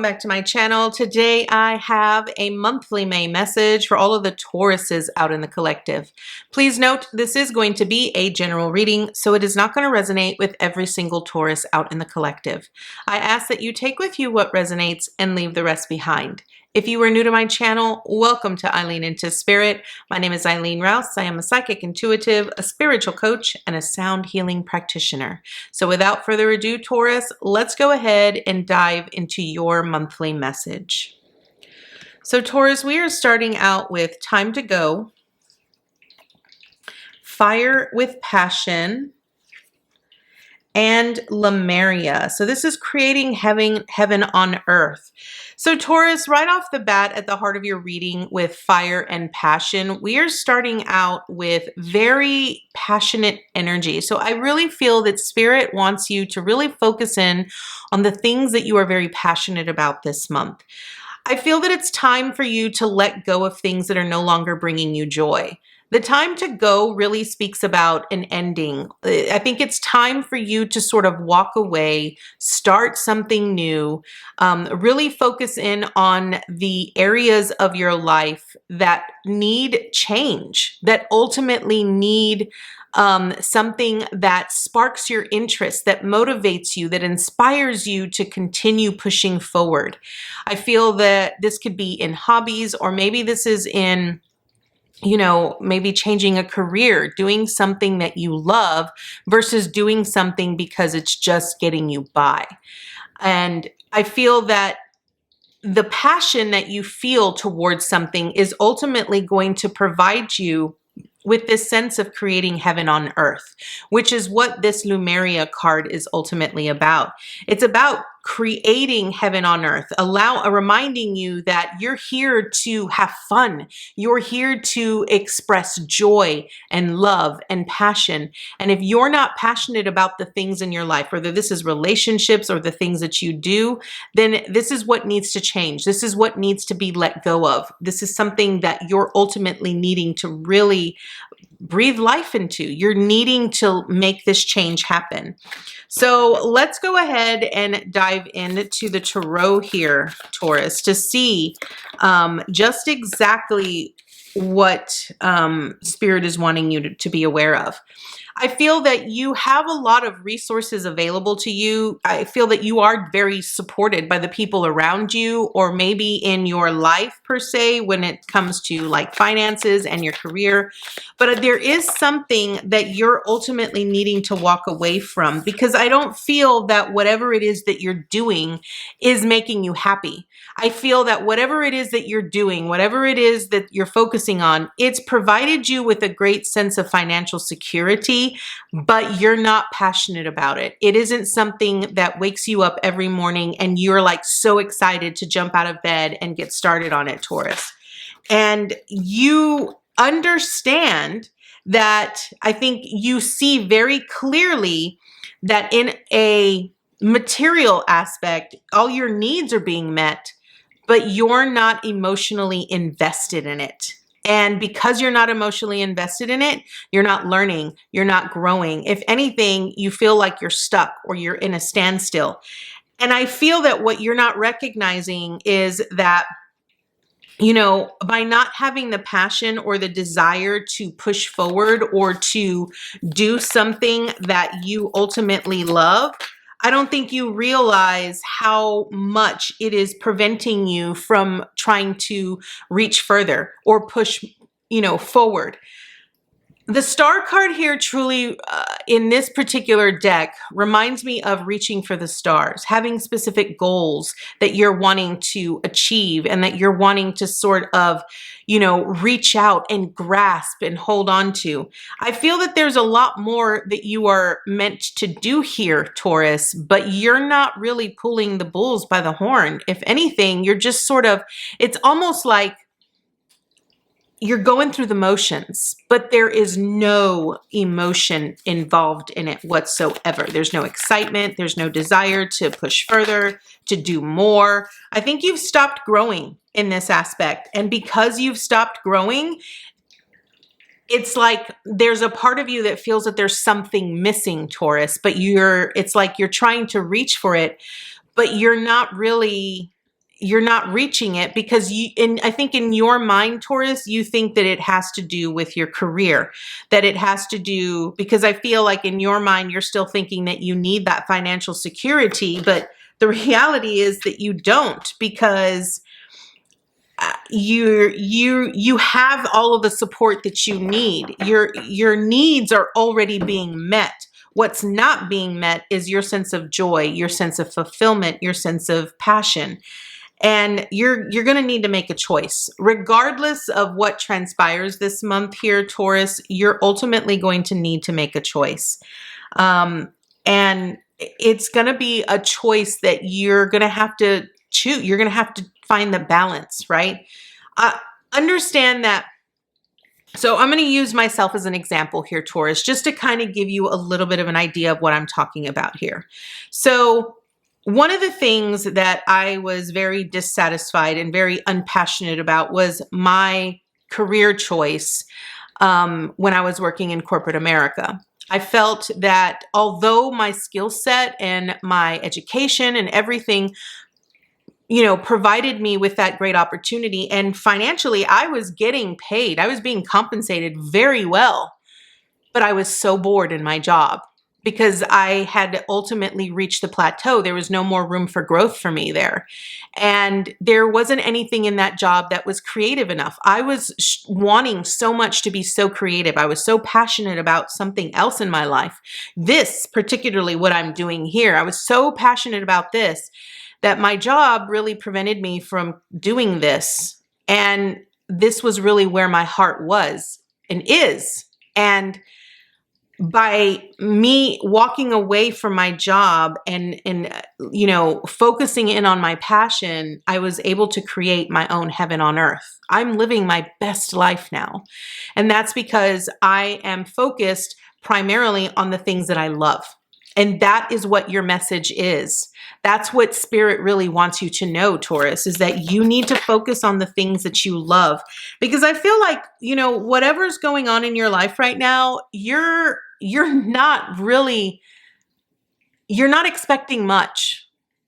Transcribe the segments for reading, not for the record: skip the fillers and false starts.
back to my channel. Today I have a monthly May message for all of the Tauruses out in the collective. Please note this is going to be a general reading, so it is not going to resonate with every single Taurus out in the collective. I ask that you take with you what resonates and leave the rest behind. If you are new to my channel, welcome to Eileen Into Spirit. My name is Eileen Rouse. I am a psychic intuitive, a spiritual coach, and a sound healing practitioner. So without further ado, Taurus, let's go ahead and dive into your monthly message. So Taurus, we are starting out with Time to Go, Fire with Passion, and Lemuria. So this is creating heaven on earth. So Taurus, right off the bat at the heart of your reading with fire and passion, we are starting out with very passionate energy. So I really feel that Spirit wants you to really focus in on the things that you are very passionate about this month. I feel that it's time for you to let go of things that are no longer bringing you joy. The time to go really speaks about an ending. I think it's time for you to sort of walk away, start something new, really focus in on the areas of your life that need change, that ultimately need something that sparks your interest, that motivates you, that inspires you to continue pushing forward. I feel that this could be in hobbies, or maybe this is in maybe changing a career, doing something that you love versus doing something because it's just getting you by. And I feel that the passion that you feel towards something is ultimately going to provide you with this sense of creating heaven on earth, which is what this Lemuria card is ultimately about. It's about creating heaven on earth, reminding you that you're here to have fun. You're here to express joy and love and passion. And if you're not passionate about the things in your life, whether this is relationships or the things that you do, then this is what needs to change. This is what needs to be let go of. This is something that you're ultimately needing to really breathe life into. You're needing to make this change happen. So let's go ahead and dive into the tarot here, Taurus, to see just exactly what Spirit is wanting you to be aware of. I feel that you have a lot of resources available to you. I feel that you are very supported by the people around you, or maybe in your life per se, when it comes to like finances and your career. But there is something that you're ultimately needing to walk away from, because I don't feel that whatever it is that you're doing is making you happy. I feel that whatever it is that you're doing, whatever it is that you're focusing on, it's provided you with a great sense of financial security, but you're not passionate about it. It isn't something that wakes you up every morning and you're like so excited to jump out of bed and get started on it, Taurus. And you understand that, I think you see very clearly that in a material aspect, all your needs are being met, but you're not emotionally invested in it. And because you're not emotionally invested in it, you're not learning, you're not growing. If anything, you feel like you're stuck or you're in a standstill. And I feel that what you're not recognizing is that, by not having the passion or the desire to push forward or to do something that you ultimately love, I don't think you realize how much it is preventing you from trying to reach further or push, forward. The star card here truly, in this particular deck, reminds me of reaching for the stars, having specific goals that you're wanting to achieve and that you're wanting to sort of, reach out and grasp and hold on to. I feel that there's a lot more that you are meant to do here, Taurus, but you're not really pulling the bulls by the horn. If anything, you're just sort of, it's almost like you're going through the motions, but there is no emotion involved in it whatsoever. There's no excitement. There's no desire to push further, to do more. I think you've stopped growing in this aspect. And because you've stopped growing, it's like there's a part of you that feels that there's something missing, Taurus, but it's like you're trying to reach for it, but you're not really you're not reaching it because and I think in your mind, Taurus, you think that it has to do with your career, that it has to do, because I feel like in your mind, you're still thinking that you need that financial security, but the reality is that you don't, because you have all of the support that you need. Your needs are already being met. What's not being met is your sense of joy, your sense of fulfillment, your sense of passion. And you're going to need to make a choice. Regardless of what transpires this month here, Taurus, you're ultimately going to need to make a choice. And it's going to be a choice that you're going to have to choose. You're going to have to find the balance, right? Understand that. So I'm going to use myself as an example here, Taurus, just to kind of give you a little bit of an idea of what I'm talking about here. So one of the things that I was very dissatisfied and very unpassionate about was my career choice when I was working in corporate America. I felt that although my skill set and my education and everything, provided me with that great opportunity, and financially I was getting paid, I was being compensated very well, but I was so bored in my job because I had ultimately reached the plateau. There was no more room for growth for me there. And there wasn't anything in that job that was creative enough. I was wanting so much to be so creative. I was so passionate about something else in my life. This, particularly what I'm doing here, I was so passionate about this that my job really prevented me from doing this. And this was really where my heart was and is. And by me walking away from my job and focusing in on my passion, I was able to create my own heaven on earth. I'm living my best life now. And that's because I am focused primarily on the things that I love. And that is what your message is. That's what Spirit really wants you to know, Taurus, is that you need to focus on the things that you love. Because I feel like, whatever's going on in your life right now, you're not expecting much.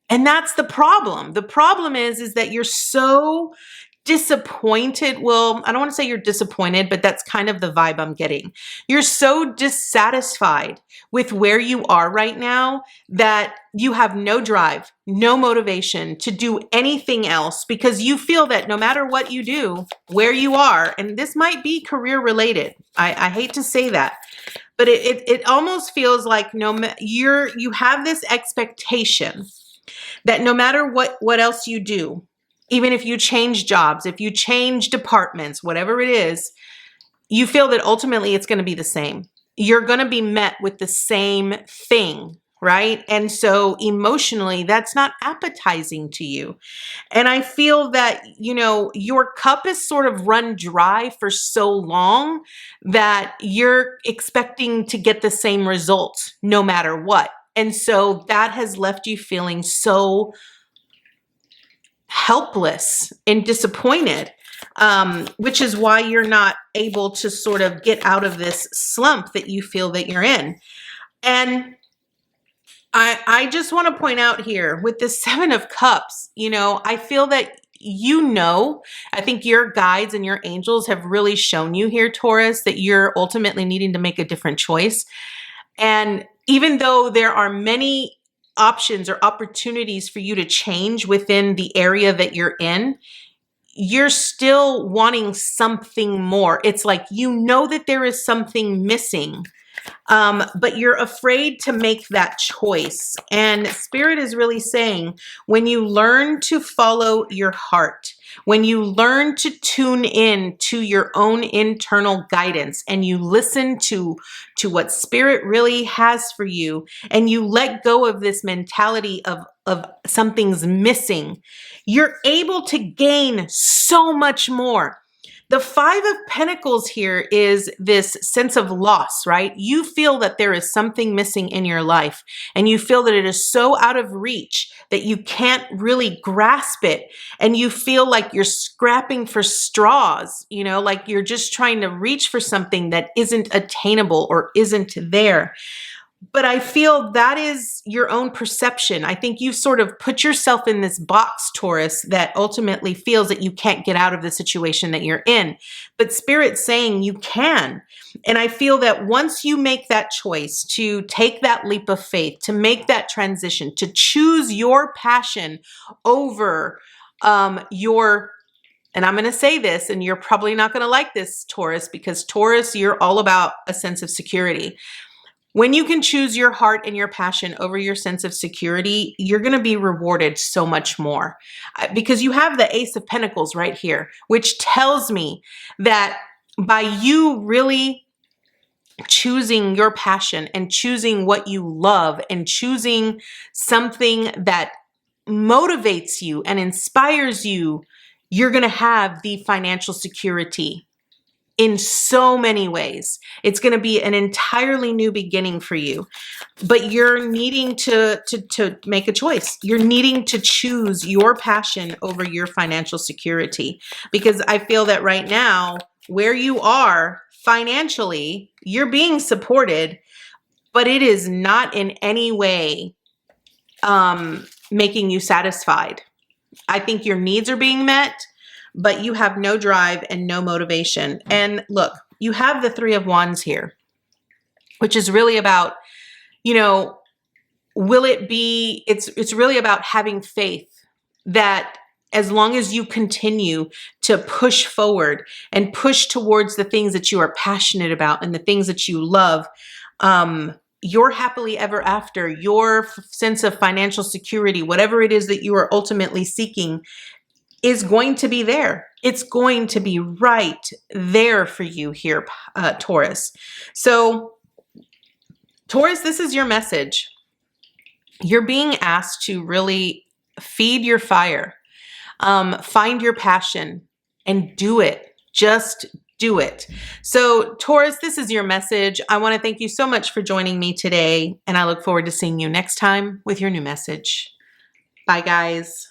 And that's the problem. The problem is that you're so disappointed. Well, I don't want to say you're disappointed, but that's kind of the vibe I'm getting. You're so dissatisfied with where you are right now that you have no drive, no motivation to do anything else, because you feel that no matter what you do, where you are, and this might be career related. I hate to say that, but it almost feels like you have this expectation that no matter what else you do, even if you change jobs, if you change departments, whatever it is, you feel that ultimately it's going to be the same. You're going to be met with the same thing, right? And so emotionally, that's not appetizing to you. And I feel that, your cup is sort of run dry for so long that you're expecting to get the same results no matter what. And so that has left you feeling so helpless and disappointed, which is why you're not able to sort of get out of this slump that you feel that you're in. And I just want to point out here with the Seven of Cups, I feel that I think your guides and your angels have really shown you here, Taurus, that you're ultimately needing to make a different choice. And even though there are many options or opportunities for you to change within the area that you're in, you're still wanting something more. It's like, that there is something missing, but you're afraid to make that choice. And Spirit is really saying, when you learn to follow your heart, when you learn to tune in to your own internal guidance and you listen to what Spirit really has for you, and you let go of this mentality of something's missing, you're able to gain so much more. The Five of Pentacles here is this sense of loss, right? You feel that there is something missing in your life, and you feel that it is so out of reach that you can't really grasp it. And you feel like you're scrapping for straws, like you're just trying to reach for something that isn't attainable or isn't there. But I feel that is your own perception. I think you've sort of put yourself in this box, Taurus, that ultimately feels that you can't get out of the situation that you're in. But Spirit's saying you can. And I feel that once you make that choice to take that leap of faith, to make that transition, to choose your passion over your, and I'm going to say this, and you're probably not going to like this, Taurus, because Taurus, you're all about a sense of security. When you can choose your heart and your passion over your sense of security, you're going to be rewarded so much more, because you have the Ace of Pentacles right here, which tells me that by you really choosing your passion and choosing what you love and choosing something that motivates you and inspires you, you're going to have the financial security in so many ways. It's going to be an entirely new beginning for you, but you're needing to make a choice. You're needing to choose your passion over your financial security, because I feel that right now, where you are financially, you're being supported, but it is not in any way making you satisfied. I think your needs are being met, but you have no drive and no motivation. And look, you have the Three of Wands here, which is really about, will it be, it's really about having faith that as long as you continue to push forward and push towards the things that you are passionate about and the things that you love, your happily ever after, your sense of financial security, whatever it is that you are ultimately seeking, is going to be there. It's going to be right there for you here, Taurus. So, Taurus, this is your message. You're being asked to really feed your fire, find your passion, and do it. Just do it. So, Taurus, this is your message. I want to thank you so much for joining me today, and I look forward to seeing you next time with your new message. Bye, guys.